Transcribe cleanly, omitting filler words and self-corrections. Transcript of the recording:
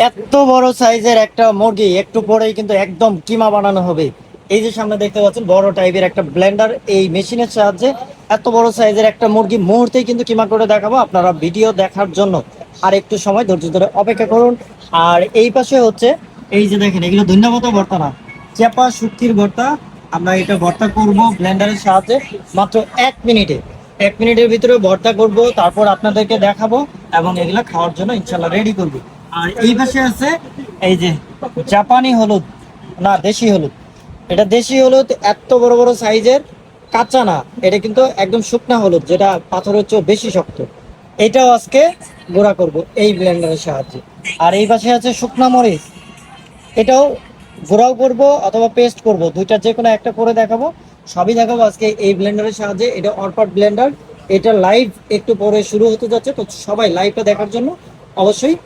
এত বড় সাইজের একটা মুরগি একটু পরেই কিন্তু একদম কিমা বানানো হবে। এই যে সামনে দেখতে পাচ্ছেন বড় টাইপের একটা ব্লেন্ডার, এই মেশিনের সাহায্যে এত বড় সাইজের একটা মুরগি মুহূর্তেই কিন্তু কিমা করে দেখাবো। আপনারা ভিডিও দেখার জন্য আর একটু সময় ধৈর্য ধরে অপেক্ষা করুন। আর এই পাশে হচ্ছে, এই যে দেখেন, এগুলো ধন্যবাদ ভর্তা না, চেপা শুটকির ভর্তা। আমরা এটা ভর্তা করব ব্লেন্ডারের সাহায্যে মাত্র 1 মিনিটে। 1 মিনিটের ভিতরে ভর্তা করব, তারপর আপনাদেরকে দেখাবো এবং এগুলা খাওয়ার জন্য ইনশাল্লাহ রেডি করবো। আর এই পাশে আছে এই যে জাপানি হলুদ, না দেশি হলুদ। এটা দেশি হলুদ, এত বড় বড় সাইজের, কাঁচা না, এটা কিন্তু একদম শুকনা হলুদ, যেটা পাথরের চেয়েও বেশি শক্ত। এটাও আজকে গুঁড়া করব এই ব্লেন্ডারের সাহায্যে। আর এই পাশে আছে শুকনা মরিচ, এটাও গুঁড়াও করব অথবা পেস্ট করব, দুইটা যে কোনো একটা করে দেখাবো। সবই দেখাবো আজকে এই ব্লেন্ডারের সাহায্যে। এটা অরপাট ব্লেন্ডার, এটা লাইভ একটু পরে শুরু হতে যাচ্ছে, তো সবাই লাইভটা দেখার জন্য অবশ্যই